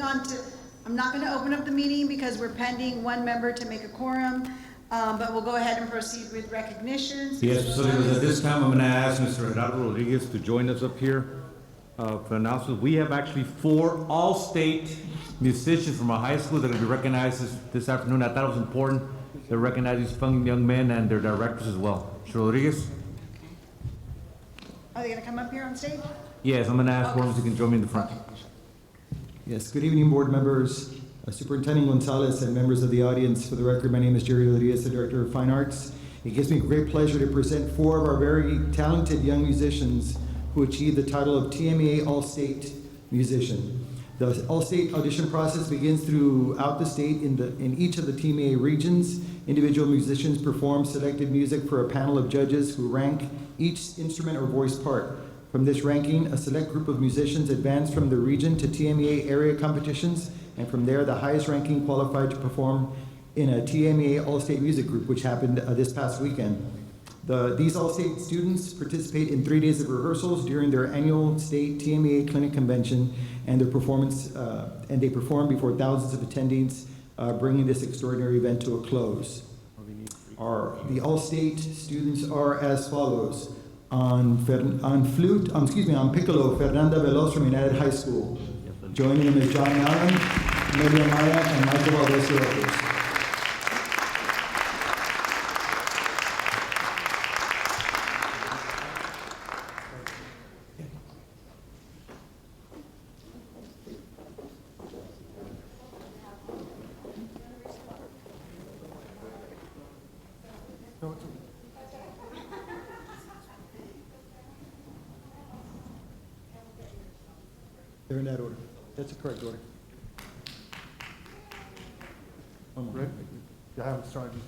on to, I'm not gonna open up the meeting because we're pending one member to make a quorum, but we'll go ahead and proceed with recognitions. Yes, so at this time, I'm gonna ask Mr. Gerardo Rodriguez to join us up here for announcements. We have actually 4 all-state musicians from our high school that are gonna be recognized this afternoon. I thought it was important to recognize these fun young men and their directors as well. Mr. Rodriguez? Are they gonna come up here on stage? Yes, I'm gonna ask one if you can join me in the front. Yes, good evening, board members, Superintendent Gonzalez, and members of the audience. For the record, my name is Jerry Rodriguez, the Director of Fine Arts. It gives me great pleasure to present 4 of our very talented young musicians who achieved the title of TMEA All-State Musician. The All-State audition process begins throughout the state in each of the TMEA regions. Individual musicians perform selected music for a panel of judges who rank each instrument or voice part. From this ranking, a select group of musicians advance from the region to TMEA area competitions, and from there, the highest ranking qualified to perform in a TMEA All-State Music Group, which happened this past weekend. These All-State students participate in 3 days of rehearsals during their annual state TMEA clinic convention, and their performance, and they perform before thousands of attendees, bringing this extraordinary event to a close. The All-State students are as follows. On piccolo, Fernanda Veloz from United High School. Joining them is John Allen, Amelia Maya, and Michael Valdez directors. They're in that order. That's the correct order. One more. Right? I haven't started.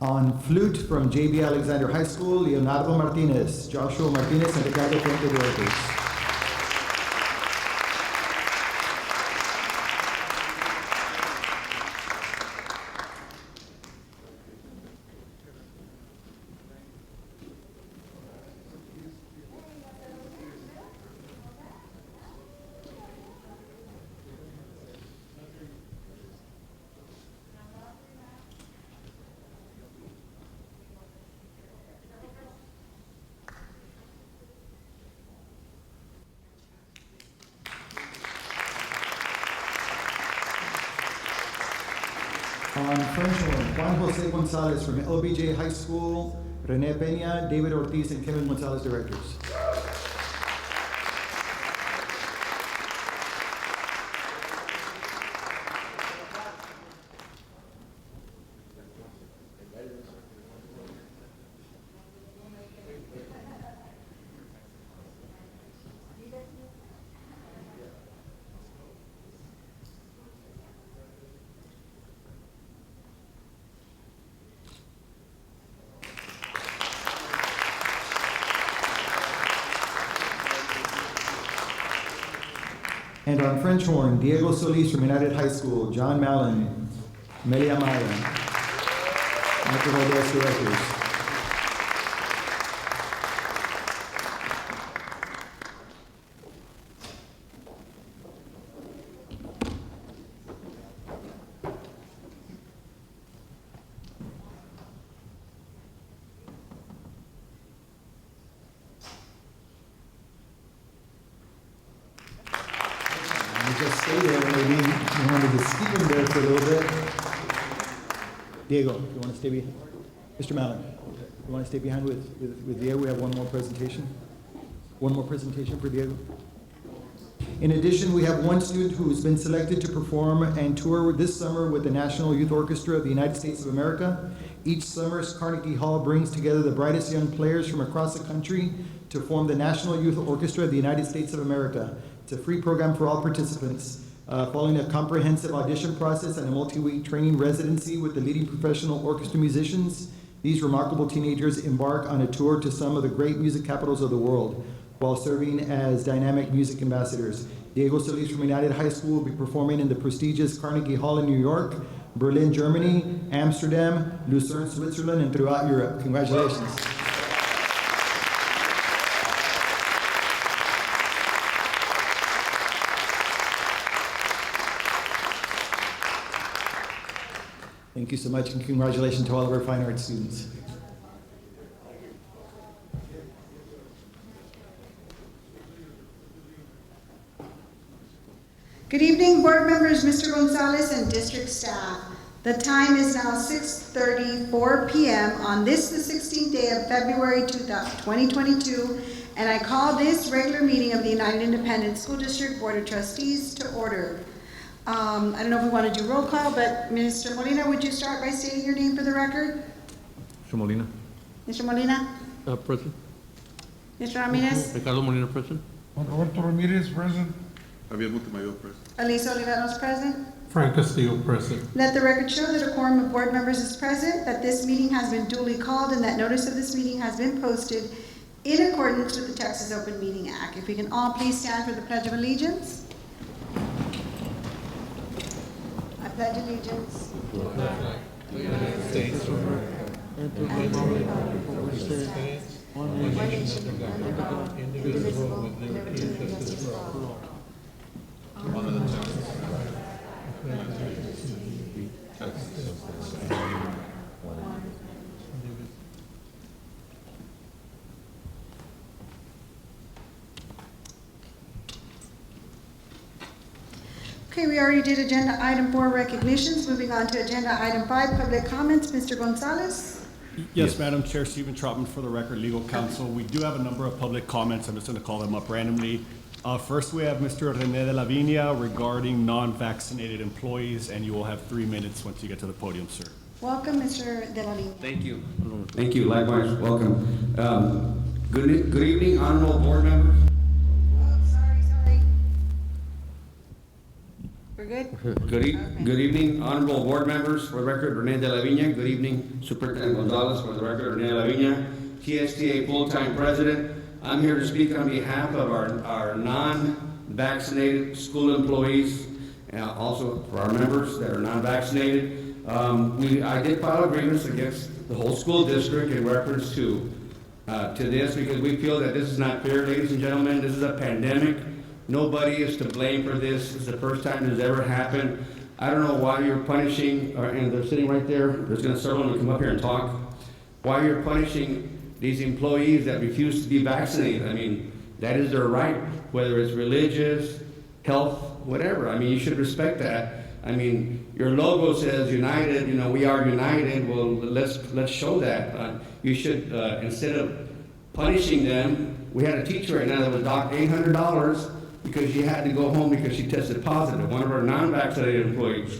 On flute from J.B. Alexander High School, Leonardo Martinez, Joshua Martinez, and Ricardo Fuente directors. On French horn, Juan Jose Gonzalez from LBJ High School, Rene Peña, David Ortiz, and Kevin Gonzalez directors. And on French horn, Diego Solis from United High School, John Mallon, Amelia Maya, Michael Valdez directors. Just stay there, maybe you wanted to keep him there for a little bit. Diego, you want to stay behind? Mr. Mallon, you want to stay behind with Diego? We have one more presentation. One more presentation for Diego. In addition, we have one student who has been selected to perform and tour this summer with the National Youth Orchestra of the United States of America. Each summer, Carnegie Hall brings together the brightest young players from across the country to form the National Youth Orchestra of the United States of America. It's a free program for all participants. Following a comprehensive audition process and a multi-week training residency with the leading professional orchestra musicians, These remarkable teenagers embark on a tour to some of the great music capitals of the world while serving as dynamic music ambassadors. Diego Solis from United High School will be performing in the prestigious Carnegie Hall in New York, Berlin, Germany, Amsterdam, Lucerne, Switzerland, and throughout Europe. Congratulations. Thank you so much, and congratulations to all of our fine arts students. Good evening, board members, Mr. Gonzalez, and district staff. The time is now 6:34 p.m. on the 16th day of February 2022, and I call this regular meeting of the United Independent School District Board of Trustees to order. I don't know if we want to do roll call, but Mr. Molina, would you start by stating your name for the record? Mr. Molina. Mr. Molina? Present. Mr. Ramirez? Ricardo Molina, present. Juan Roberto Ramirez, present. Javier Montemayor, present. Elisa Oliveros present. Frank Castillo, present. Let the record show that a quorum of board members is present, that this meeting has been duly called, and that notice of this meeting has been posted in accordance with the Texas Open Meeting Act. If we can all please stand for the Pledge of Allegiance. I pledge allegiance. States of America. And to the republic for which it stands, one nation under God, indivisible, with liberty and justice for all. Okay, we already did agenda item 4, recognitions. Moving on to agenda item 5, public comments. Mr. Gonzalez? Yes, Madam Chair, Stephen Trotman for the record, legal counsel. We do have a number of public comments. I'm just going to call them up randomly. First, we have Mr. Rene de la Viña regarding non-vaccinated employees, and you will have 3 minutes once you get to the podium, sir. Welcome, Mr. De La Viña. Thank you. Thank you. Likewise, welcome. Good evening, honorable board members. Oh, sorry. We're good? Good evening, honorable board members. For the record, Rene de la Viña. Good evening, Superintendent Gonzalez. For the record, Rene de la Viña, TSTA full-time president. I'm here to speak on behalf of our non-vaccinated school employees, also for our members that are non-vaccinated. I did file a grievance against the whole school district in reference to this because we feel that this is not fair, ladies and gentlemen. This is a pandemic. Nobody is to blame for this. It's the first time this has ever happened. I don't know why you're punishing, and they're sitting right there. There's going to start when we come up here and talk. Why you're punishing these employees that refuse to be vaccinated. I mean, that is their right, whether it's religious, health, whatever. I mean, you should respect that. I mean, your logo says United, you know, we are united. Well, let's show that. You should, instead of punishing them, we had a teacher right now that was docked $800 because she had to go home because she tested positive, one of our non-vaccinated employees.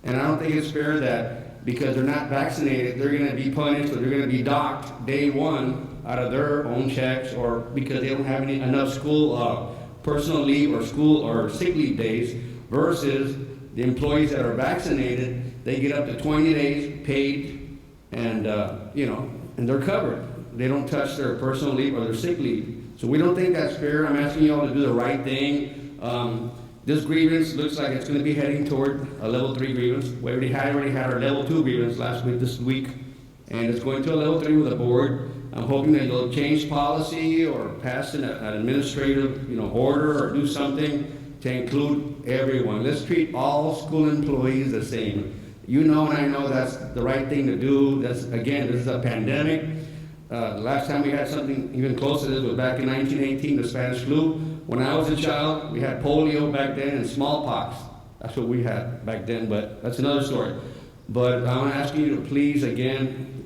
And I don't think it's fair that because they're not vaccinated, they're gonna be punished or they're gonna be docked day one out of their own checks or because they don't have enough school personal leave or school or sick leave days versus the employees that are vaccinated, they get up to 20 days paid and, and they're covered. They don't touch their personal leave or their sick leave. So we don't think that's fair. I'm asking you all to do the right thing. This grievance looks like it's going to be heading toward a level 3 grievance. We already had our level 2 grievance this week, and it's going to a level 3 with the board. I'm hoping that you'll change policy or pass an administrative, order or do something to include everyone. Let's treat all school employees the same. You know and I know that's the right thing to do. This is a pandemic. Last time we had something even close to this was back in 1918, the Spanish flu. When I was a child, we had polio back then and smallpox. That's what we had back then, but that's another story. But I'm asking you to please, again,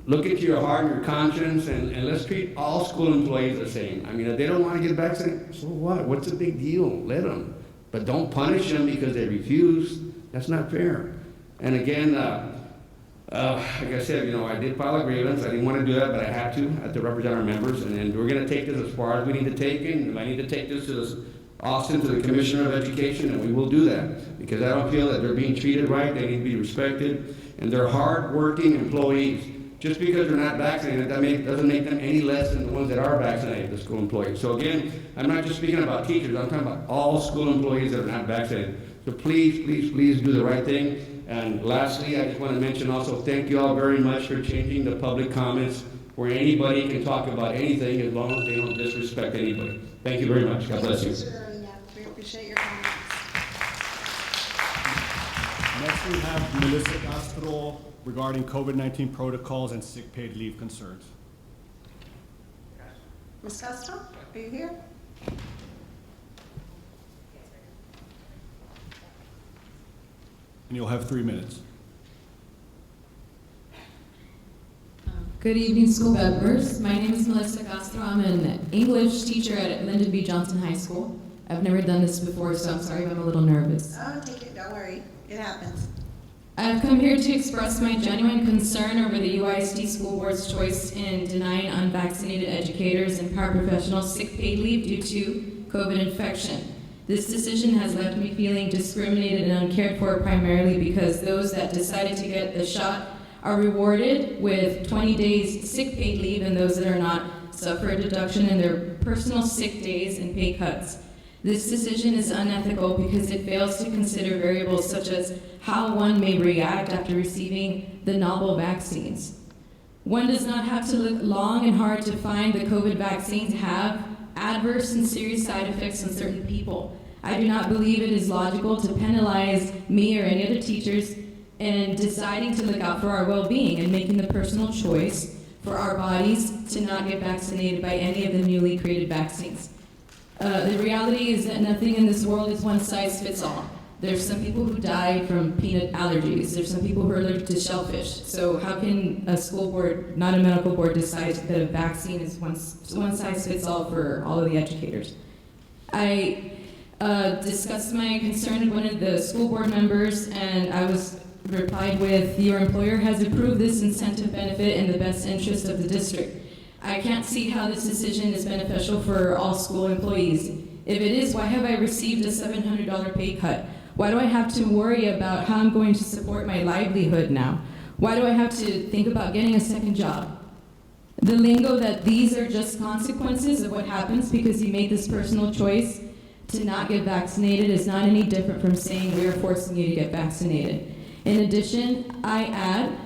look into your heart and your conscience and let's treat all school employees the same. I mean, if they don't want to get vaccinated, so what? What's the big deal? Let them. But don't punish them because they refuse. That's not fair. And again, like I said, I did file a grievance. I didn't want to do that, but I had to represent our members. And we're going to take this as far as we need to take it. And if I need to take this to Austin to the Commissioner of Education, and we will do that, because I don't feel that they're being treated right, they need to be respected, and they're hard-working employees. Just because they're not vaccinated, doesn't make them any less than the ones that are vaccinated, the school employees. So again, I'm not just speaking about teachers, I'm talking about all school employees that are not vaccinated. So please do the right thing. And lastly, I just want to mention also, thank you all very much for changing the public comments where anybody can talk about anything as long as they don't disrespect anybody. Thank you very much. God bless you. Thank you, Mr. Arena. We appreciate your comments. Next, we have Melissa Castro regarding COVID-19 protocols and sick paid leave concerns. Ms. Castro, are you here? And you'll have 3 minutes. Good evening, school members. My name is Melissa Castro. I'm an English teacher at Lyndon B. Johnson High School. I've never done this before, so I'm sorry if I'm a little nervous. Oh, take it, don't worry. It happens. I've come here to express my genuine concern over the UISD School Board's choice in denying unvaccinated educators and paraprofessionals sick paid leave due to COVID infection. This decision has left me feeling discriminated and uncared for, primarily because those that decided to get the shot are rewarded with 20 days sick paid leave, and those that are not suffer a deduction in their personal sick days and pay cuts. This decision is unethical because it fails to consider variables such as how one may react after receiving the novel vaccines. One does not have to look long and hard to find the COVID vaccines have adverse and serious side effects on certain people. I do not believe it is logical to penalize me or any other teachers in deciding to look out for our well-being and making the personal choice for our bodies to not get vaccinated by any of the newly created vaccines. The reality is that nothing in this world is one size fits all. There's some people who die from peanut allergies. There's some people who are allergic to shellfish. So how can a school board, not a medical board, decide that a vaccine is one size fits all for all of the educators? I discussed my concern with one of the school board members, and I was replied with, your employer has approved this incentive benefit in the best interest of the district. I can't see how this decision is beneficial for all school employees. If it is, why have I received a $700 pay cut? Why do I have to worry about how I'm going to support my livelihood now? Why do I have to think about getting a second job? The lingo that these are just consequences of what happens because you made this personal choice to not get vaccinated is not any different from saying we are forcing you to get vaccinated. In addition, I add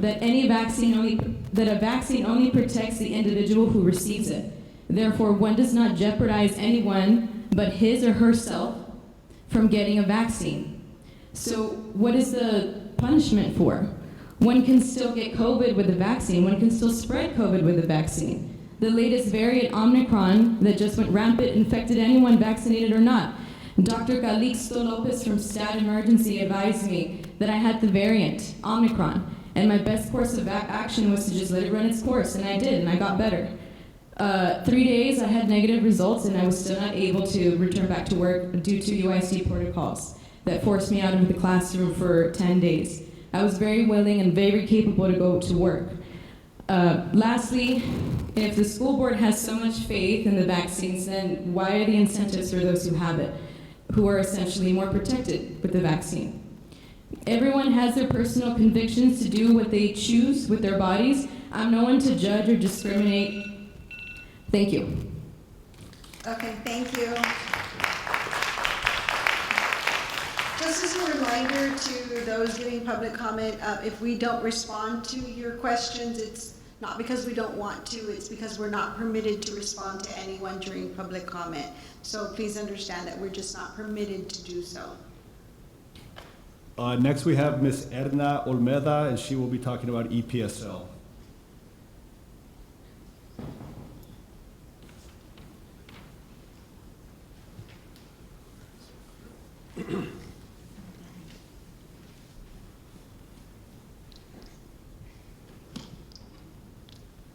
that a vaccine only protects the individual who receives it. Therefore, one does not jeopardize anyone but his or herself from getting a vaccine. So what is the punishment for? One can still get COVID with the vaccine. One can still spread COVID with the vaccine. The latest variant, Omicron, that just went rampant, infected anyone vaccinated or not. Dr. Calixto Lopez from Stat Emergency advised me that I had the variant, Omicron, and my best course of action was to just let it run its course, and I did, and I got better. 3 days, I had negative results, and I was still not able to return back to work due to UISD protocols that forced me out of the classroom for 10 days. I was very willing and very capable to go to work. Lastly, if the school board has so much faith in the vaccines, then why are the incentives for those who have it, who are essentially more protected with the vaccine? Everyone has their personal convictions to do what they choose with their bodies. I'm no one to judge or discriminate. Thank you. Okay, thank you. Just as a reminder to those giving public comment, if we don't respond to your questions, it's not because we don't want to, it's because we're not permitted to respond to anyone during public comment. So please understand that we're just not permitted to do so. Next, we have Ms. Edna Olmeda, and she will be talking about EPSL.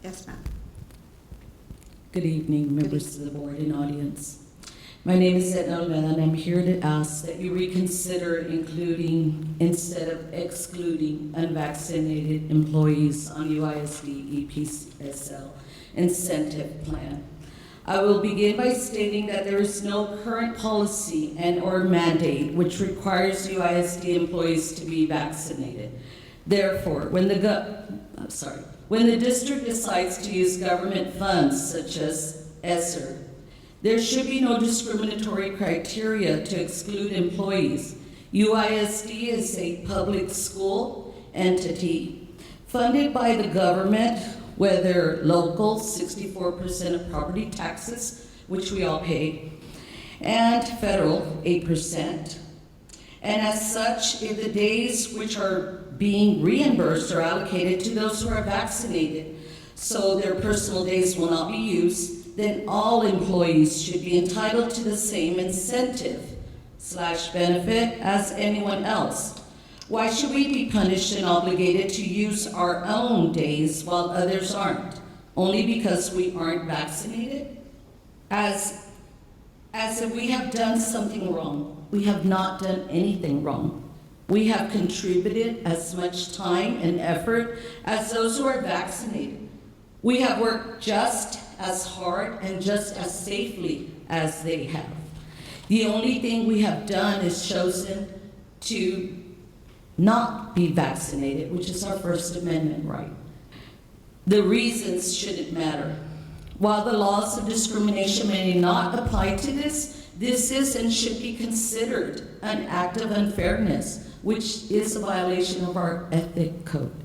Yes, ma'am. Good evening, members of the board and audience. My name is Edna Olmeda, and I'm here to ask that you reconsider including, instead of excluding, unvaccinated employees on UISD EPSL incentive plan. I will begin by stating that there is no current policy and/or mandate which requires UISD employees to be vaccinated. Therefore, when the district decides to use government funds such as ESSER, there should be no discriminatory criteria to exclude employees. UISD is a public school entity funded by the government, whether local, 64% of property taxes, which we all pay, and federal, 8%. And as such, if the days which are being reimbursed are allocated to those who are vaccinated, so their personal days will not be used, then all employees should be entitled to the same incentive/benefit as anyone else. Why should we be punished and obligated to use our own days while others aren't, only because we aren't vaccinated? As if we have done something wrong. We have not done anything wrong. We have contributed as much time and effort as those who are vaccinated. We have worked just as hard and just as safely as they have. The only thing we have done is chosen to not be vaccinated, which is our First Amendment right. The reasons shouldn't matter. While the laws of discrimination may not apply to this is and should be considered an act of unfairness, which is a violation of our ethic code.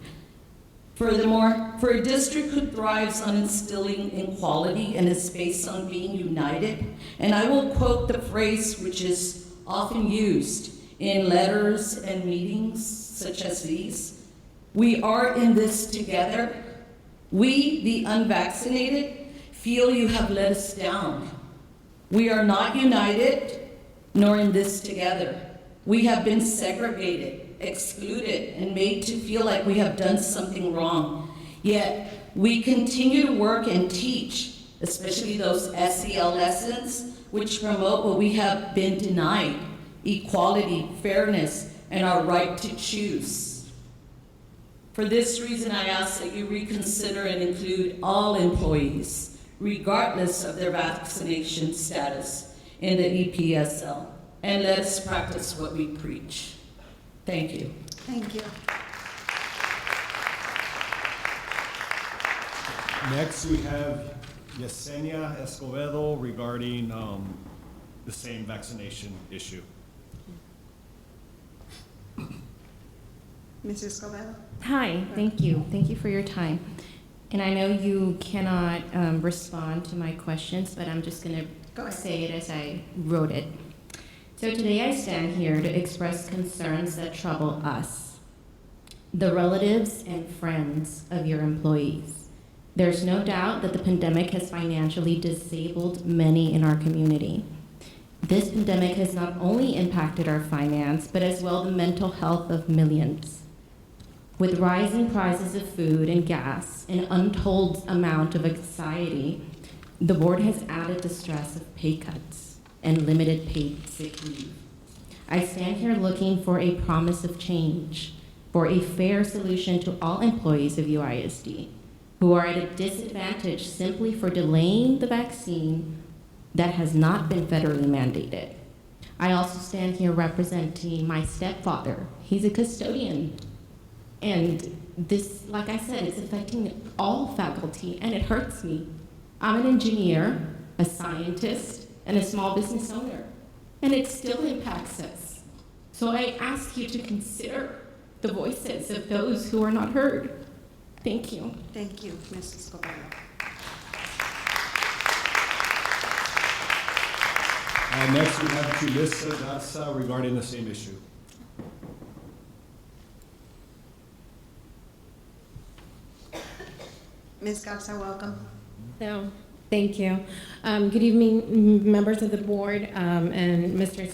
Furthermore, for a district who thrives on instilling equality and is based on being united, and I will quote the phrase which is often used in letters and meetings such as these, "We are in this together. We, the unvaccinated, feel you have let us down. We are not united, nor in this together. We have been segregated, excluded, and made to feel like we have done something wrong. Yet, we continue to work and teach, especially those SEL lessons, which promote what we have been denied: equality, fairness, and our right to choose. For this reason, I ask that you reconsider and include all employees, regardless of their vaccination status, in the EPSL, and let us practice what we preach." Thank you. Thank you. Next, we have Yesenia Escobedo regarding the same vaccination issue. Mrs. Escobedo? Hi, thank you. Thank you for your time. And I know you cannot respond to my questions, but I'm just going Go to ahead. say it as I wrote it. So today I stand here to express concerns that trouble us, the relatives and friends of your employees. There's no doubt that the pandemic has financially disabled many in our community. This pandemic has not only impacted our finance, but as well the mental health of millions. With rising prices of food and gas, an untold amount of anxiety, the board has added the stress of pay cuts and limited paid sick leave. I stand here looking for a promise of change, for a fair solution to all employees of UISD who are at a disadvantage simply for delaying the vaccine that has not been federally mandated. I also stand here representing my stepfather. He's a custodian. And this, like I said, it's affecting all faculty, and it hurts me. I'm an engineer, a scientist, and a small business owner, and it still impacts us. So I ask you to consider the voices of those who are not heard. Thank you. Thank you, Mrs. Escobedo. And next, we have Julissa Garza regarding the same issue. Ms. Garza, welcome. No, thank you. Good evening, members of the board, and Mr.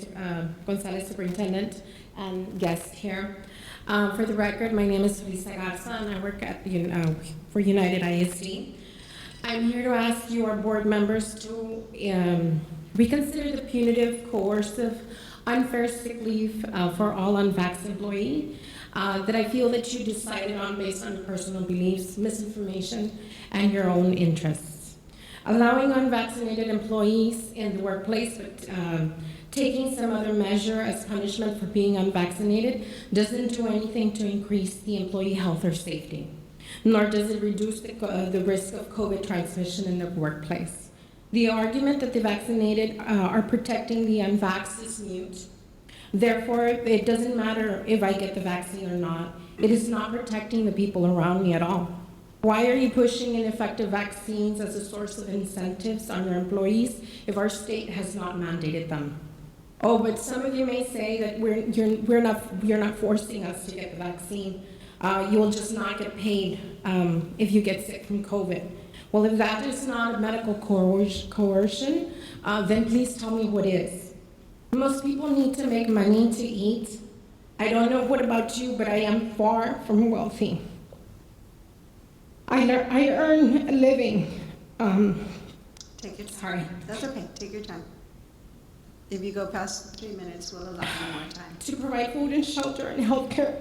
Gonzalez, Superintendent, and guests here. For the record, my name is Julissa Garza, and I work at for United ISD. I'm here to ask you, our board members, to reconsider the punitive, coercive, unfair sick leave for all unvaxxed employees that I feel that you decided on based on personal beliefs, misinformation, and your own interests. allowing unvaccinated employees in the workplace, but taking some other measure as punishment for being unvaccinated doesn't do anything to increase the employee health or safety, nor does it reduce the risk of COVID transmission in the workplace. The argument that the vaccinated are protecting the unvaxxed is mute. Therefore, it doesn't matter if I get the vaccine or not. It is not protecting the people around me at all. Why are you pushing ineffective vaccines as a source of incentives on your employees if our state has not mandated them? Oh, but some of you may say that you're not forcing us to get the vaccine. You will just not get paid if you get sick from COVID. Well, if that is not a medical coercion, then please tell me what is. Most people need to make money to eat. I don't know what about you, but I am far from wealthy. I earn a living. Take your time. Sorry. That's okay, take your time. If you go past 3 minutes, we'll allow you more time. To provide food and shelter and health care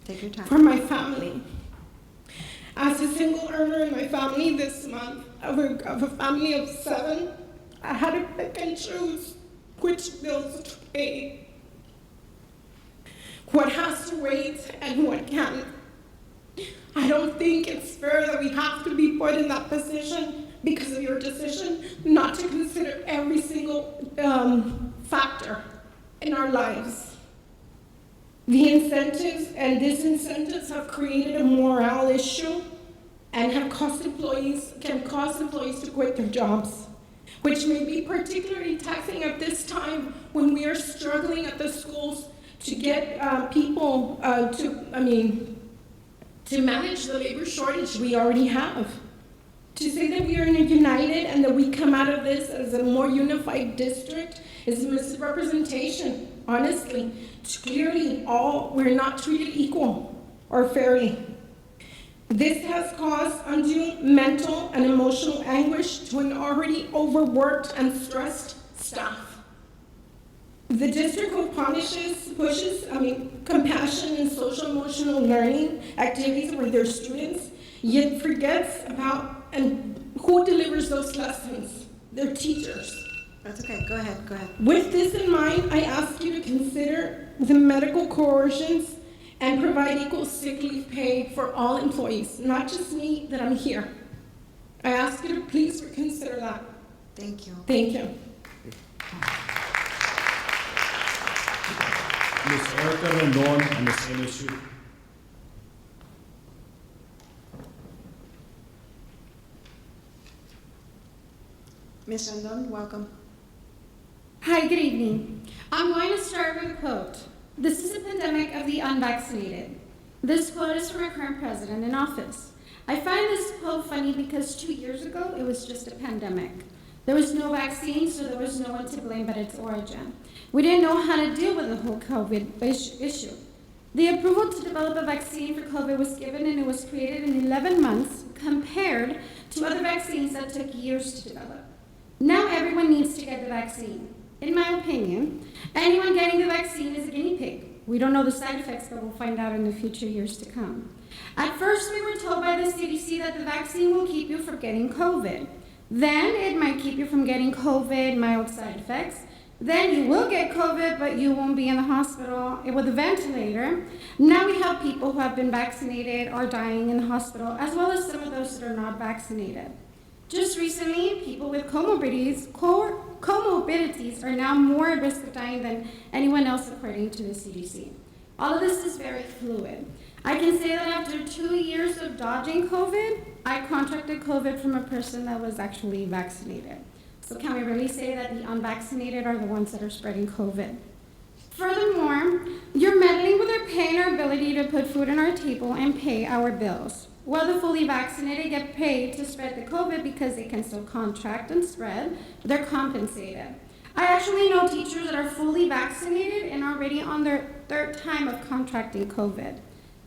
Take your time. for my family. As a single earner in my family this month, of a family of 7, I had to pick and choose which bills to pay, what has to wait and what can't. I don't think it's fair that we have to be put in that position because of your decision not to consider every single factor in our lives. The incentives and disincentives have created a morale issue and can cause employees to quit their jobs, which may be particularly taxing at this time when we are struggling at the schools to get people to manage the labor shortage we already have. To say that we are united and that we come out of this as a more unified district is a misrepresentation, honestly. Clearly, we're not treated equal or fairly. This has caused undue mental and emotional anguish to an already overworked and stressed staff. The district pushes compassion and social emotional learning activities with their students, yet forgets about and who delivers those lessons, their teachers. That's okay, go ahead. With this in mind, I ask you to consider the medical coercions and provide equal sick leave pay for all employees, not just me that I'm here. I ask you to please reconsider that. Thank you. Thank you. Ms. Erica Rendon on the same issue. Ms. Rendon, welcome. Hi, good evening. I'm going to start with a quote. This is a pandemic of the unvaccinated. This quote is from our current president in office. I find this quote funny because 2 years ago, it was just a pandemic. There was no vaccine, so there was no one to blame but its origin. We didn't know how to deal with the whole COVID issue. The approval to develop a vaccine for COVID was given and it was created in 11 months compared to other vaccines that took years to develop. Now everyone needs to get the vaccine. In my opinion, anyone getting the vaccine is a guinea pig. We don't know the side effects, but we'll find out in the future years to come. At first, we were told by the CDC that the vaccine will keep you from getting COVID. Then it might keep you from getting COVID, mild side effects. Then you will get COVID, but you won't be in the hospital with a ventilator. Now we have people who have been vaccinated or dying in the hospital, as well as some of those that are not vaccinated. Just recently, people with comorbidities are now more at risk of dying than anyone else according to the CDC. All of this is very fluid. I can say that after 2 years of dodging COVID, I contracted COVID from a person that was actually vaccinated. So can we really say that the unvaccinated are the ones that are spreading COVID? Furthermore, you're meddling with our pay and our ability to put food on our table and pay our bills. While the fully vaccinated get paid to spread the COVID because they can still contract and spread, they're compensated. I actually know teachers that are fully vaccinated and already on their 3rd time of contracting COVID.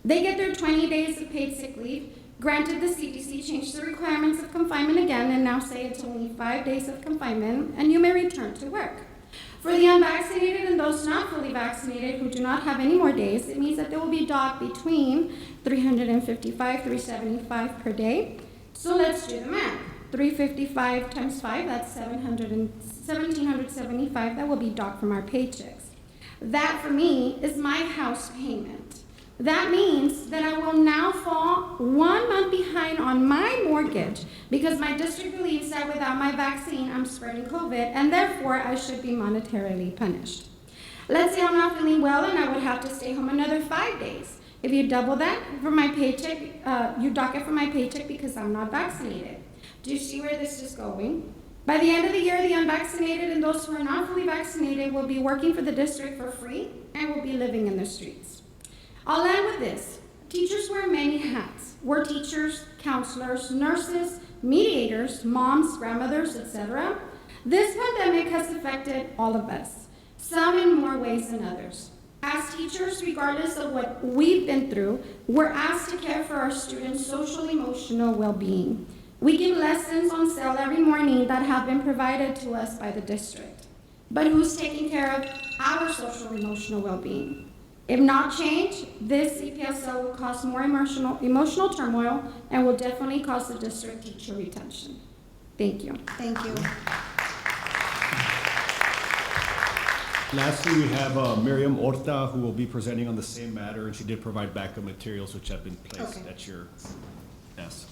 They get their 20 days of paid sick leave. Granted, the CDC changed the requirements of confinement again and now say it's only 5 days of confinement and you may return to work. For the unvaccinated and those not fully vaccinated who do not have any more days, it means that they will be docked between $355, $375 per day. So let's do the math. $355 times 5, that's 1,775, that will be docked from our paychecks. That, for me, is my house payment. That means that I will now fall 1 month behind on my mortgage because my district believes that without my vaccine, I'm spreading COVID, and therefore I should be monetarily punished. Let's say I'm not feeling well and I would have to stay home another 5 days. If you double that for my paycheck, you dock it for my paycheck because I'm not vaccinated. Do you see where this is going? By the end of the year, the unvaccinated and those who are not fully vaccinated will be working for the district for free and will be living in the streets. I'll end with this. Teachers wear many hats. We're teachers, counselors, nurses, mediators, moms, grandmothers, etc. This pandemic has affected all of us, some in more ways than others. As teachers, regardless of what we've been through, we're asked to care for our students' social emotional well-being. We give lessons on sale every morning that have been provided to us by the district. But who's taking care of our social emotional well-being? If not changed, this CPSL will cause more emotional turmoil and will definitely cause the district teacher retention. Thank you. Thank you. Lastly, we have Miriam Orta, who will be presenting on the same matter, and she did provide backup materials which have been placed Okay. at your desk.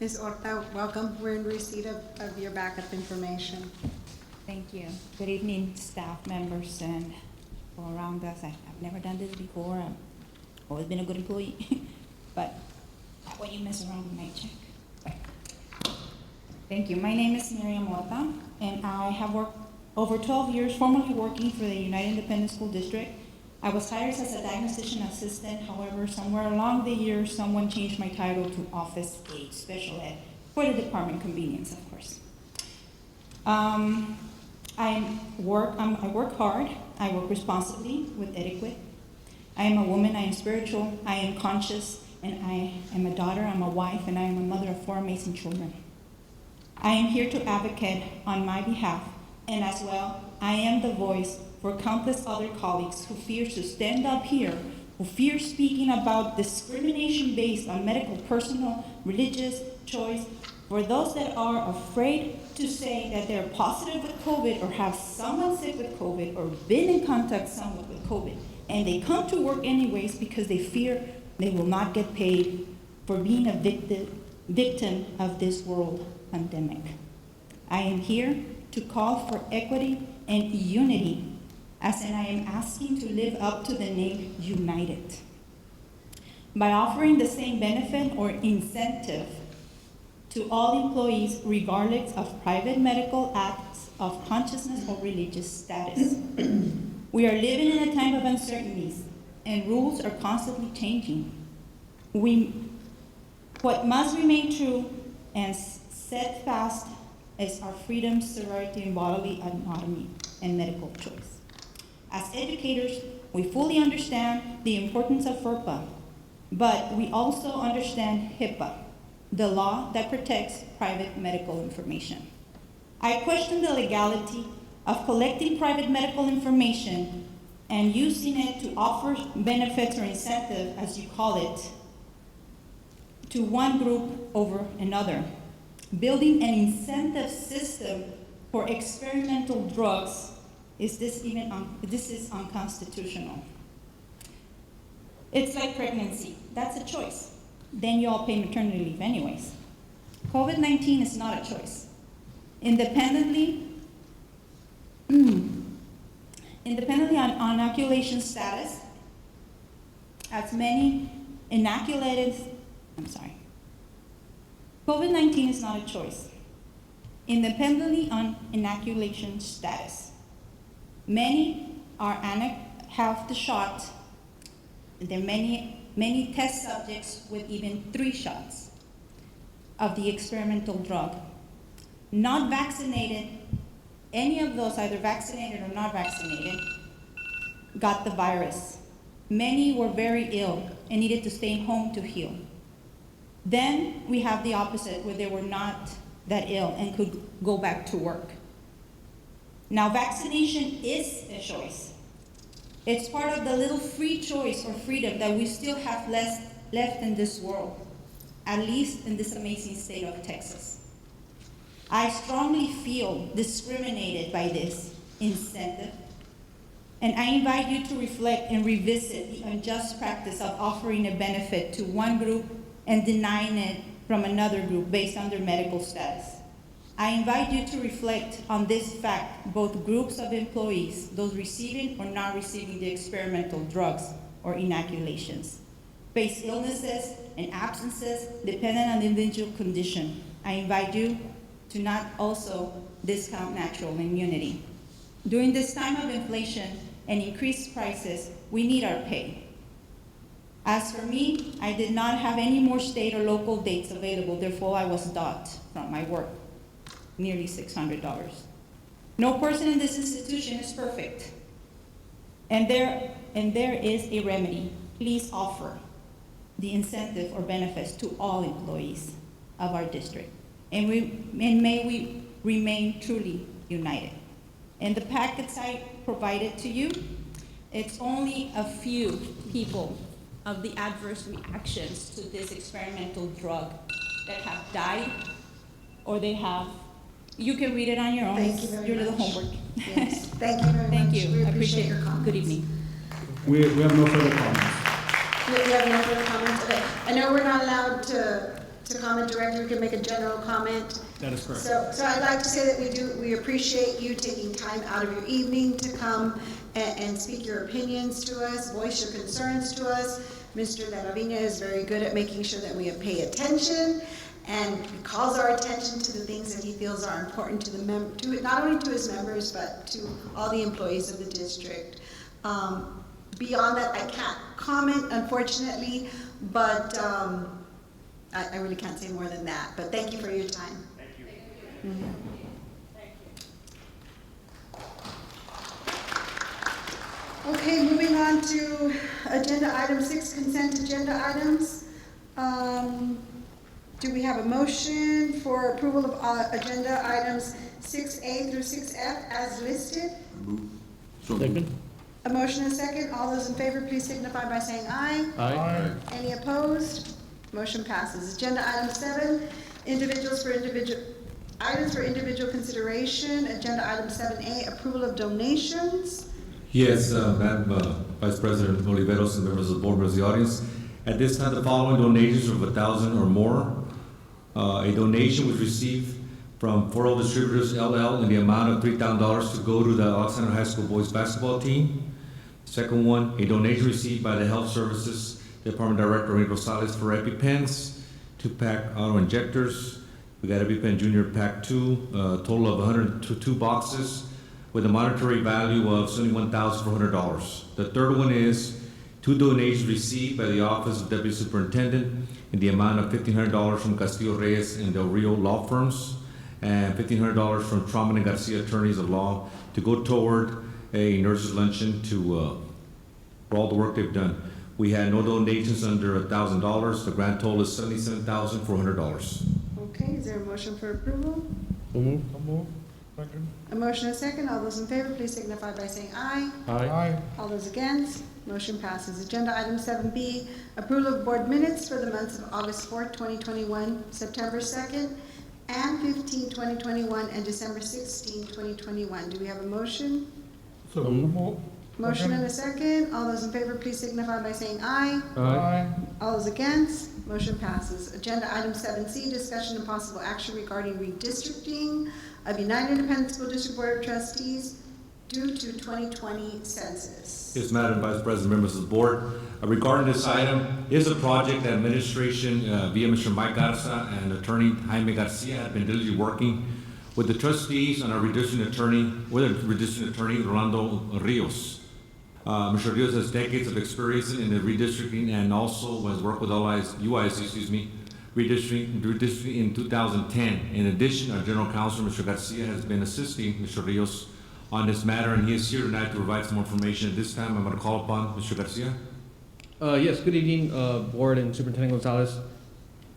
Ms. Orta, welcome. We're in receipt of your backup information. Thank you. Good evening, staff members and all around us. I've never done this before. I've always been a good employee, but not when you mess around with my check. But thank you. My name is Miriam Mota, and I have worked over 12 years formerly working for the United Independent School District. I was hired as a diagnostician assistant. However, somewhere along the years, someone changed my title to office aide special ed for the department convenience, of course. I work hard. I work responsibly with etiquette. I am a woman. I am spiritual. I am conscious, and I am a daughter. I'm a wife, and I am a mother of 4 amazing children. I am here to advocate on my behalf, and as well, I am the voice for countless other colleagues who fear to stand up here, who fear speaking about discrimination based on medical, personal, religious choice, for those that are afraid to say that they're positive with COVID or have someone sick with COVID or been in contact with someone with COVID, and they come to work anyways because they fear they will not get paid for being a victim of this world pandemic. I am here to call for equity and unity, as in I am asking to live up to the name United. By offering the same benefit or incentive to all employees regardless of private medical acts of consciousness or religious status. We are living in a time of uncertainties, and rules are constantly changing. What must remain true and set fast is our freedom, sovereignty, and bodily autonomy and medical choice. As educators, we fully understand the importance of FERPA, but we also understand HIPAA, the law that protects private medical information. I question the legality of collecting private medical information and using it to offer benefits or incentive, as you call it, to one group over another. Building an incentive system for experimental drugs, this is unconstitutional. It's like pregnancy, that's a choice. Then you all pay maternity leave anyways. COVID-19 is not a choice. Independently on inoculation status, as many inoculated, COVID-19 is not a choice. Independently on inoculation status, many have the shot. There are many test subjects with even 3 shots of the experimental drug. Not vaccinated, any of those, either vaccinated or not vaccinated, got the virus. Many were very ill and needed to stay home to heal. Then we have the opposite, where they were not that ill and could go back to work. Now, vaccination is a choice. It's part of the little free choice or freedom that we still have left in this world, at least in this amazing state of Texas. I strongly feel discriminated by this incentive, and I invite you to reflect and revisit the unjust practice of offering a benefit to one group and denying it from another group based on their medical status. I invite you to reflect on this fact, both groups of employees, those receiving or not receiving the experimental drugs or inoculations, face illnesses and absences dependent on the individual condition. I invite you to not also discount natural immunity. During this time of inflation and increased prices, we need our pay. As for me, I did not have any more state or local dates available, therefore I was docked from my work, nearly $600. No person in this institution is perfect, and there is a remedy. Please offer the incentive or benefits to all employees of our district, and may we remain truly united. In the packets I provided to you, it's only a few people of the adverse reactions to this experimental drug that have died, or they have. You can read it on your own. Thank you very your little much. homework. Yes, thank you very much. Thank you. We I appreciate your it. comments. Good evening. We have no further comments. We have no further comments. Okay. I know we're not allowed to comment directly. We can make a general comment. That is correct. So I'd like to say that we appreciate you taking time out of your evening to come and speak your opinions to us, voice your concerns to us. Mr. De La Viña is very good at making sure that we pay attention, and he calls our attention to the things that he feels are important to not only to his members, but to all the employees of the district. Beyond that, I can't comment, unfortunately, but I really can't say more than that. But thank you for your time. Thank you. Mm-hmm. Okay, moving on to agenda item 6, consent agenda items. Do we have a motion for approval of agenda items 6A through 6F as listed? Second. A motion and a second. All those in favor, please signify by saying aye. Aye. Any opposed? Motion passes. Agenda item 7, items for individual consideration. Agenda item 7A, approval of donations. Yes, Madam Vice President Oliveros and members of the board, members of the audience. At this time, the following donations of 1,000 or more. A donation was received from 4L Distributors LL in the amount of $3,000 to go to the Alexander High School boys basketball team. Second one, a donation received by the Health Services Department Director Rene Rosales for EpiPens, 2-pack auto injectors. We got EpiPen Junior Pack 2, a total of 102 boxes with a monetary value of $71,400. The third one is 2 donations received by the Office of Deputy Superintendent in the amount of $1,500 from Castillo Reyes and Del Rio law firms, and $1,500 from Trauman and Garcia attorneys of law to go toward a nurse's luncheon for all the work they've done. We had no donations under $1,000. The grand total is $77,400. Okay, is there a motion for approval? So move. Second. A motion and a second. All those in favor, please signify by saying aye. Aye. All those against, motion passes. Agenda item 7B, approval of board minutes for the months of August 4th, 2021, September 2nd, and 15, 2021, and December 16, 2021. Do we have a motion? So move. Motion and a second. All those in favor, please signify by saying aye. Aye. All those against, motion passes. Agenda item 7C, discussion and possible action regarding redistricting of United Independent School District Board of Trustees due to 2020 census. Yes, Madam Vice President, members of the board. Regarding this item, is a project that administration via Mr. Mike Garza and attorney Jaime Garcia have been diligently working with the trustees and our redistricting attorney, Rolando Rios. Mr. Rios has decades of experience in the redistricting and also has worked with redistricting in 2010. In addition, our General Counsel, Mr. Garcia, has been assisting Mr. Rios on this matter, and he is here tonight to provide some more information. At this time, I'm going to call upon Mr. Garcia. Yes, good evening, Board and Superintendent Gonzalez.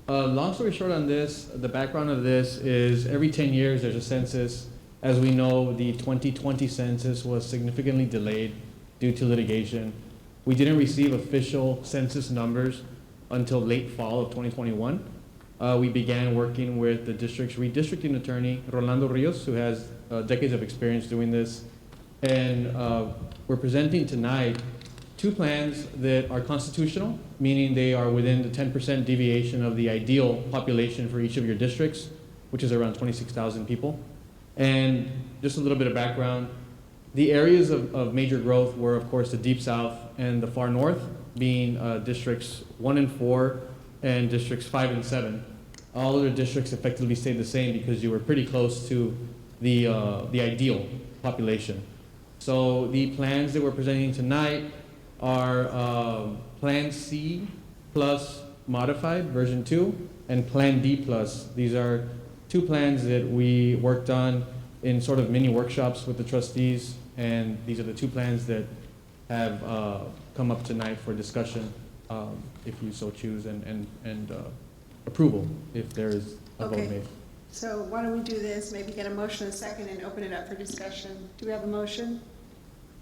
Long story short on this, the background of this is every 10 years there's a census. As we know, the 2020 census was significantly delayed due to litigation. We didn't receive official census numbers until late fall of 2021. We began working with the district's redistricting attorney, Rolando Rios, who has decades of experience doing this. And we're presenting tonight two plans that are constitutional, meaning they are within the 10% deviation of the ideal population for each of your districts, which is around 26,000 people. And just a little bit of background, the areas of major growth were, of course, the Deep South and the Far North, being districts 1 and 4 and districts 5 and 7. All other districts effectively stayed the same because you were pretty close to the ideal population. So the plans that we're presenting tonight are Plan C plus modified version 2 and Plan D plus. These are two plans that we worked on in sort of mini workshops with the trustees, and these are the two plans that have come up tonight for discussion, if you so choose, and approval if there is a vote Okay. made. So why don't we do this, maybe get a motion and a second and open it up for discussion. Do we have a motion?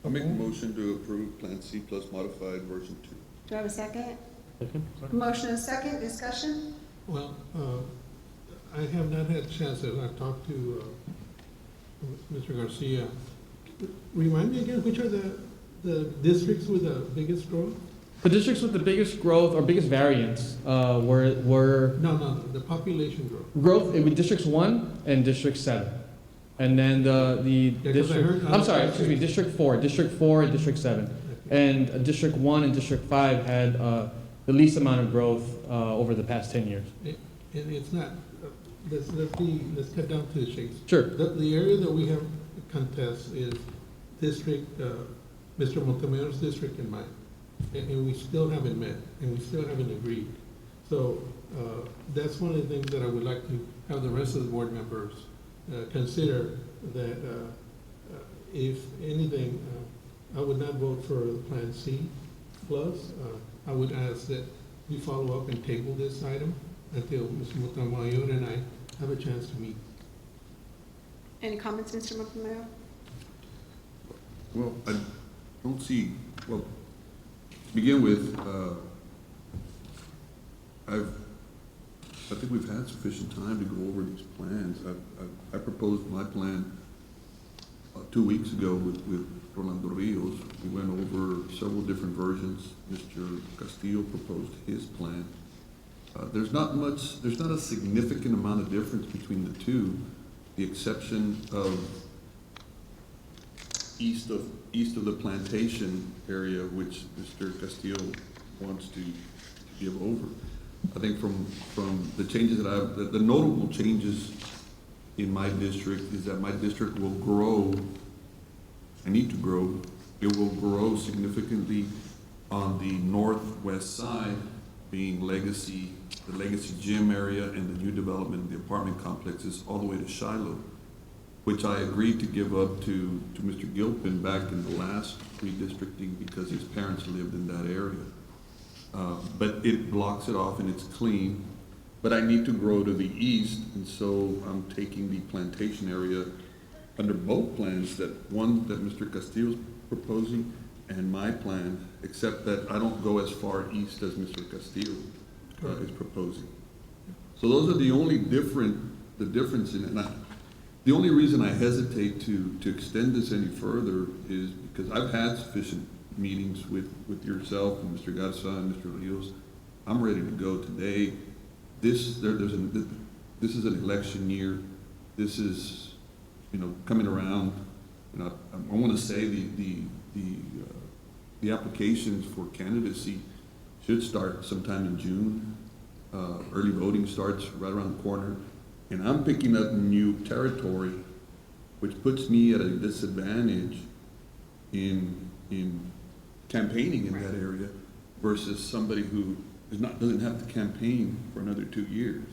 I'll make a motion to approve Plan C plus modified version 2. Do I have a second? Second? Motion and a second, discussion? Well, I have not had a chance, as I've talked to Mr. Garcia. Remind me again, which are the districts with the biggest growth? The districts with the biggest growth or biggest variance were No, the population growth. growth in Districts 1 and District 7. And then the Yeah, 'cause I district, heard- I'm sorry, excuse me, District 4 and District 7. And District 1 and District 5 had the least amount of growth over the past 10 years. And it's not, let's cut down to the chase. Sure. The area that we have contest is district, Mr. Montemero's district and mine. And we still haven't met, and we still haven't agreed. So that's one of the things that I would like to have the rest of the board members consider, that if anything, I would not vote for Plan C plus. I would ask that we follow up and table this item until Mr. Montemayor and I have a chance to meet. Any comments, Mr. Montemayor? Well, I don't see, well, to begin with, I think we've had sufficient time to go over these plans. I proposed my plan 2 weeks ago with Rolando Rios. We went over several different versions. Mr. Castillo proposed his plan. There's not a significant amount of difference between the two, the exception of east of the plantation area, which Mr. Castillo wants to give over. I think from the changes the notable changes in my district is that my district will grow, I need to grow, it will grow significantly on the northwest side, being the Legacy Gym area and the new development, the apartment complexes, all the way to Shiloh, which I agreed to give up to Mr. Gilpin back in the last redistricting because his parents lived in that area. But it blocks it off and it's clean. But I need to grow to the east, and so I'm taking the plantation area under both plans, one that Mr. Castillo's proposing and my plan, except that I don't go as far east as Mr. Castillo is proposing. So those are the only difference in it. The only reason I hesitate to extend this any further is because I've had sufficient meetings with yourself and Mr. Garza and Mr. Rios. I'm ready to go today. This is an election year. This is, coming around. I want to say the applications for candidacy should start sometime in June. Early voting starts right around the corner. And I'm picking up new territory, which puts me at a disadvantage in campaigning in that area versus somebody who doesn't have to campaign for another 2 years.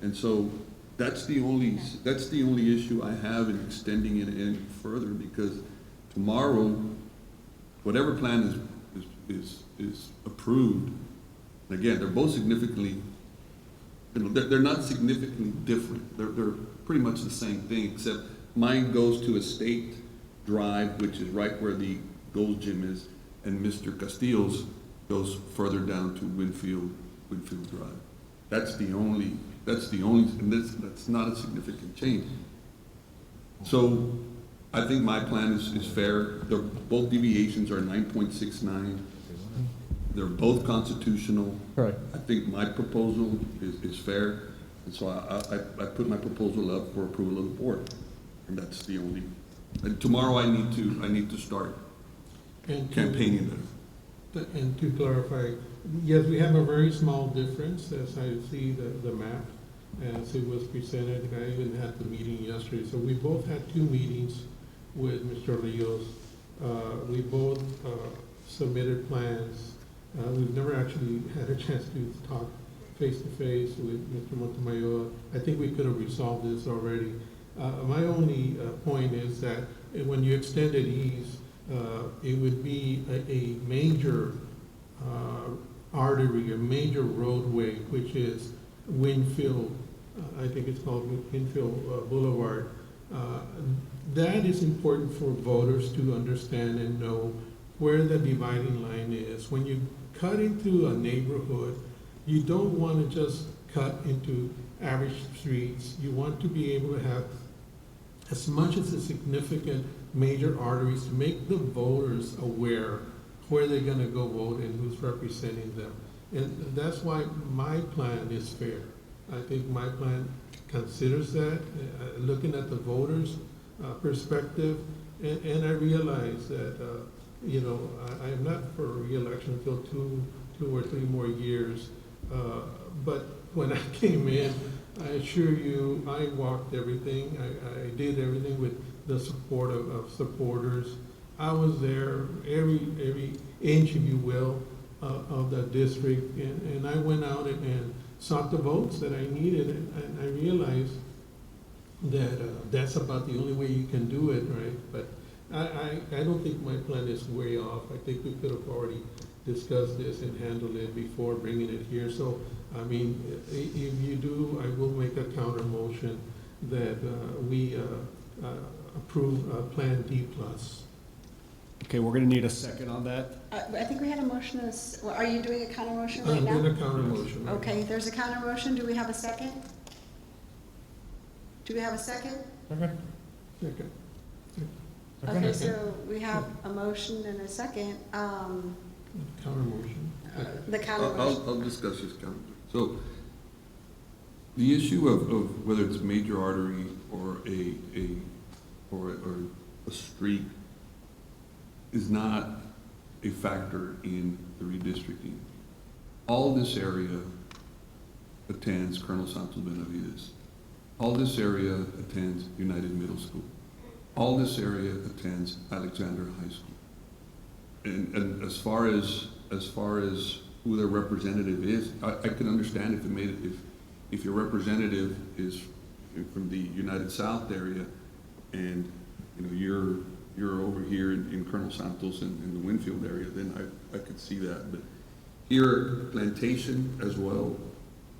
And so that's the only issue I have in extending it any further, because tomorrow, whatever plan is approved, and again, they're both significantly, they're not significantly different. They're pretty much the same thing, except mine goes to a state drive, which is right where the Gold's Gym is, and Mr. Castillo's goes further down to Winfield Drive. That's the only, and that's not a significant change. So I think my plan is fair. Both deviations are 9.69. They're both constitutional. Correct. I think my proposal is fair, and so I put my proposal up for approval of the board, and that's the only. And tomorrow I need to start campaigning that. And to clarify, yes, we have a very small difference as I see the map as it was presented. I even had the meeting yesterday. So we both had 2 meetings with Mr. Rios. We both submitted plans. We've never actually had a chance to talk face-to-face with Mr. Montemayor. I think we could have resolved this already. My only point is that when you extended ease, it would be a major artery, a major roadway, which is Winfield, I think it's called Winfield Boulevard. That is important for voters to understand and know where the dividing line is. When you cut into a neighborhood, you don't want to just cut into average streets. You want to be able to have as much as a significant major arteries to make the voters aware where they're going to go vote and who's representing them. And that's why my plan is fair. I think my plan considers that, looking at the voters' perspective, and I realize that, I am not for re-election until two or three more years, but when I came in, I assure you, I walked everything. I did everything with the support of supporters. I was there every inch, if you will, of the district, and I went out and sought the votes that I needed, and I realized that that's about the only way you can do it, right? But I don't think my plan is way off. I think we could have already discussed this and handled it before bringing it here. So, I mean, if you do, I will make a counter motion that we approve Plan D+. Okay, we're gonna need a second on that. I think we had a motion, are you doing a counter motion right I'm now? doing a counter motion. Right? Okay, there's a counter motion. Do we have a second? Do we have a second? Okay. Okay. Okay, so we have a motion and a second. Counter motion. The counter motion. I'll discuss this counter. So the issue of whether it's a major artery or a street is not a factor in the redistricting. All this area attends Colonel Santos Benavides. All this area attends United Middle School. All this area attends Alexander High School. And as far as who their representative is, I can understand if your representative is from the United South area, and you're over here in Colonel Santos and in the Winfield area, then I could see that. But here, Plantation as well,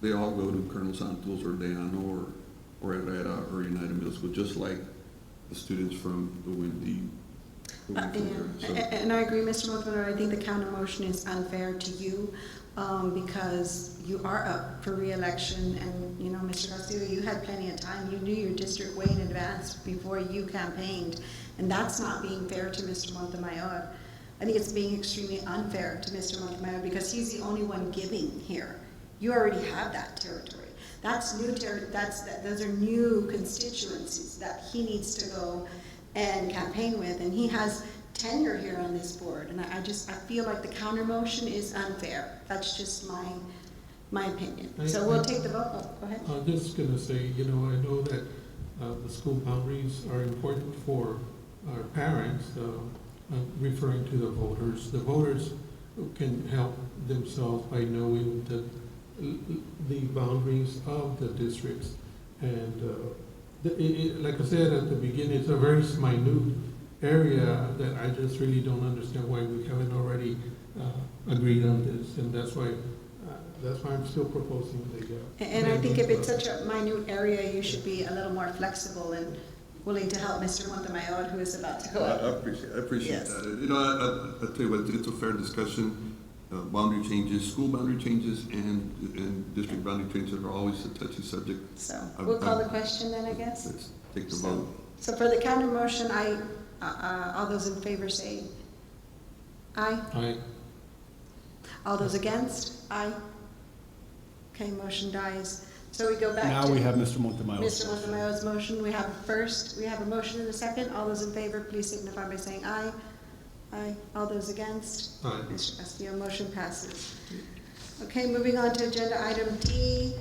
they all go to Colonel Santos or Deano or Herrera or United Middle School, just like the students from the Winfield area. So, And I agree, Mr. Montemayor. I think the counter motion is unfair to you because you are up for re-election, and Mr. Castillo, you had plenty of time. You knew your district way in advance before you campaigned, and that's not being fair to Mr. Montemayor. I think it's being extremely unfair to Mr. Montemayor because he's the only one giving here. You already have that territory. That's new territory. Those are new constituencies that he needs to go and campaign with, and he has tenure here on this board, and I feel like the counter motion is unfair. That's just my opinion. So we'll take the vote. Oh, go ahead. I'm just gonna say, I know that the school boundaries are important for our parents, referring to the voters. The voters can help themselves by knowing the boundaries of the districts, and like I said at the beginning, it's a very minute area that I just really don't understand why we haven't already agreed on this, and that's why I'm still proposing the. And I think if it's such a minute area, you should be a little more flexible and willing to help Mr. Montemayor, who is about to go I up. appreciate Yes. that. You know, I tell you what, it's a fair discussion. Boundary changes, school boundary changes, and district boundary changes are always a touchy subject. So we'll call the question then, I guess. Let's take the vote. So for the counter motion, all those in favor say aye. Aye. All those against? Aye. Okay, motion dies. So we go back to. Now we have Mr. Montemayor. Mr. Montemayor's motion. We have a motion and a second. All those in favor, please signify by saying aye. Aye. All those against? Aye. Mr. Castillo, motion passes. Okay, moving on to agenda item D,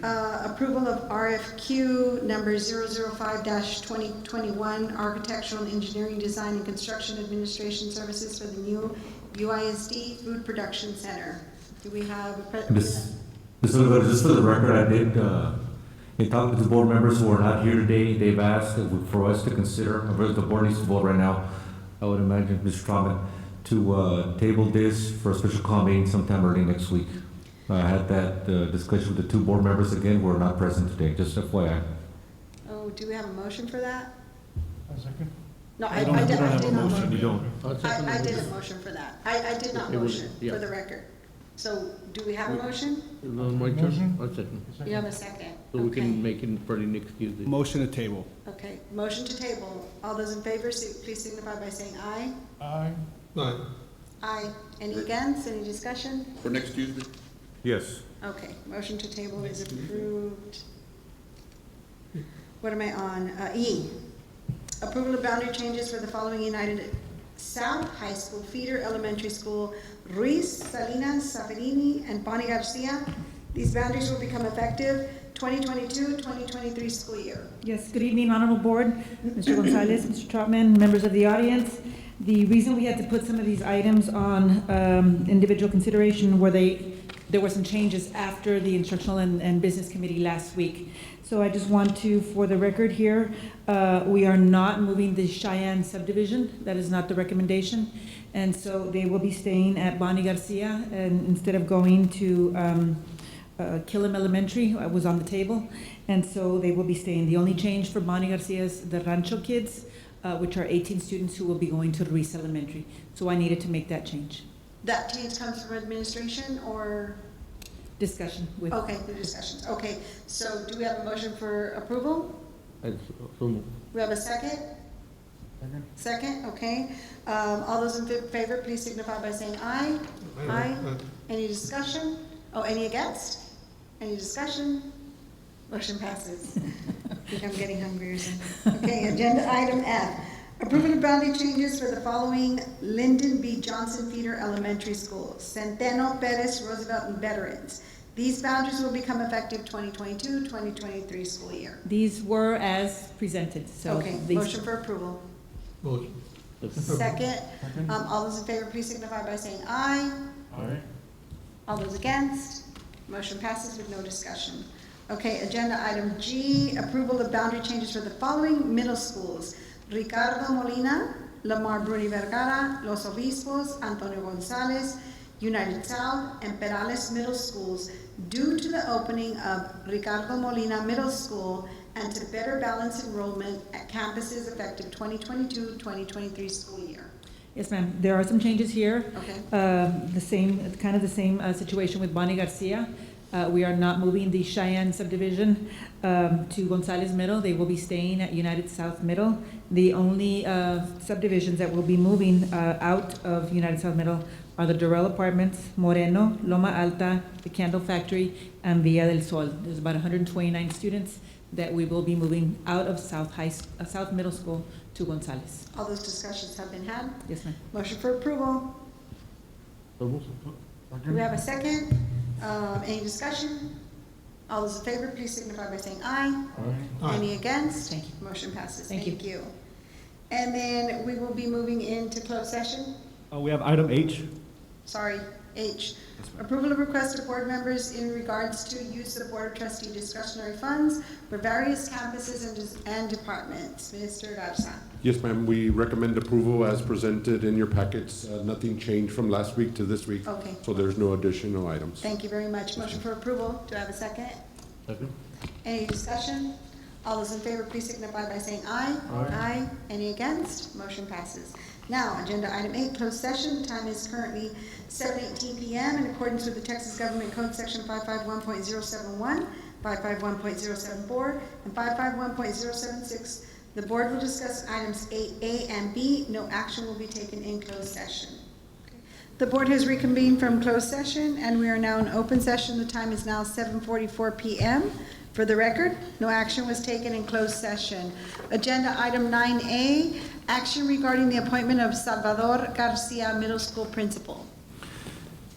approval of RFQ number 005-2021, Architectural and Engineering Design and Construction Administration Services for the new UISD Food Production Center. Do we have a Ms. Oliver, just for the record, I did, in talking to the board members who are not here today, they've asked for us to consider, or the board needs to vote right now, I would imagine, Mr. Trotman, to table this for a special call meeting sometime early next week. I had that discussion with the two board members again, who are not present today, just FYI. Oh, do we have a motion for that? A second. No, We I don't have did a not. motion. You don't? I did a motion for that. I did not motion, for the record. So, do we have a motion? My turn? I'll second. You have a second? So we Okay. can make it for the next Tuesday. Motion to table. Okay, motion to table. All those in favor, please signify by saying aye. Aye. Aye. Any against, any discussion? For next Tuesday? Yes. Okay, motion to table is approved. What am I on? E, approval of boundary changes for the following United South High School feeder elementary school, Ruiz, Salinas, Safarini, and Bonnie Garcia. These boundaries will become effective 2022-2023 school year. Yes, good evening, Honorable Board, Mr. Gonzalez, Mr. Trotman, members of the audience. The reason we had to put some of these items on individual consideration were there were some changes after the Instructional and Business Committee last week. So I just want to, for the record here, we are not moving the Cheyenne subdivision. That is not the recommendation. And so they will be staying at Bonnie Garcia, and instead of going to Killam Elementary, was on the table. And so they will be staying. The only change for Bonnie Garcia is the Rancho kids, which are 18 students who will be going to Ruiz Elementary. So I needed to make that change. That change comes from administration or? Discussion with. Okay, the discussions. Okay, so do we have a motion for approval? We have a second? Second, okay. All those in favor, please signify by saying aye. Aye. Any discussion? Oh, any against? Any discussion? Motion passes. I think I'm getting hungry or something. Okay, agenda item F. Approval of boundary changes for the following Lyndon B. Johnson Feeder Elementary School, Centeno, Perez, Roosevelt, and Veterans. These boundaries will become effective 2022-2023 school year. These were as presented, so. Okay, these- motion for approval. Motion. Second, all those in favor, please signify by saying aye. Aye. All those against? Motion passes with no discussion. Okay, agenda item G, approval of boundary changes for the following middle schools. Ricardo Molina, Lamar Bruni Vergara, Los Obispos, Antonio Gonzalez, United South, and Perales Middle Schools due to the opening of Ricardo Molina Middle School and to better balance enrollment at campuses effective 2022-2023 school year. Yes, ma'am. There are some changes here. Okay. The same situation with Bonnie Garcia. We are not moving the Cheyenne subdivision to Gonzalez Middle. They will be staying at United South Middle. The only subdivisions that will be moving out of United South Middle are the Durrell Apartments, Moreno, Loma Alta, the Candle Factory, and Villa del Sol. There's about 129 students that we will be moving out of South Middle School to Gonzalez. All those discussions have been had. Yes, ma'am. Motion for approval. Do we have a second? Any discussion? All those in favor, please signify by saying aye. Aye. Any against? Thank you. Motion passes. Thank Thank you. And then we will be moving into closed session. We have item H. Sorry, H. Approval of request of board members in regards to use of Board of Trustee discretionary funds for various campuses and departments. Mr. Garza. Yes, ma'am. We recommend approval as presented in your packets. Nothing changed from last week to this week. Okay. So there's no additional items. Thank you very much. Motion for approval. Do I have a second? Second. Any discussion? All those in favor, please signify by saying aye. Aye. Any against? Motion passes. Now, agenda item 8, closed session. The time is currently 7:18 p.m. in accordance with the Texas Government Code Section 551.071, 551.074, and 551.076. The board will discuss items 8A and B. No action will be taken in closed session. The board has reconvened from closed session, and we are now in open session. The time is now 7:44 p.m. For the record, no action was taken in closed session. Agenda item 9A, action regarding the appointment of Salvador Garcia, Middle School Principal.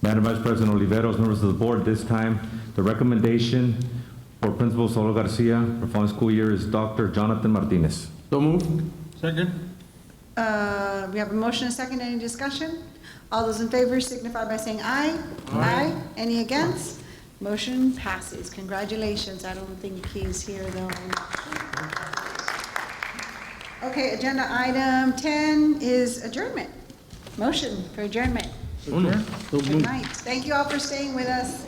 Madam Vice President Oliveros, members of the board, this time, the recommendation for Principal Salvador Garcia for following school year is Dr. Jonathan Martinez. So moved. Second. We have a motion and a second. Any discussion? All those in favor signify by saying aye. Aye. Any against? Motion passes. Congratulations. I don't think he's here though. Okay, agenda item 10 is adjournment. Motion for adjournment. So moved. Good night. Thank you all for staying with us.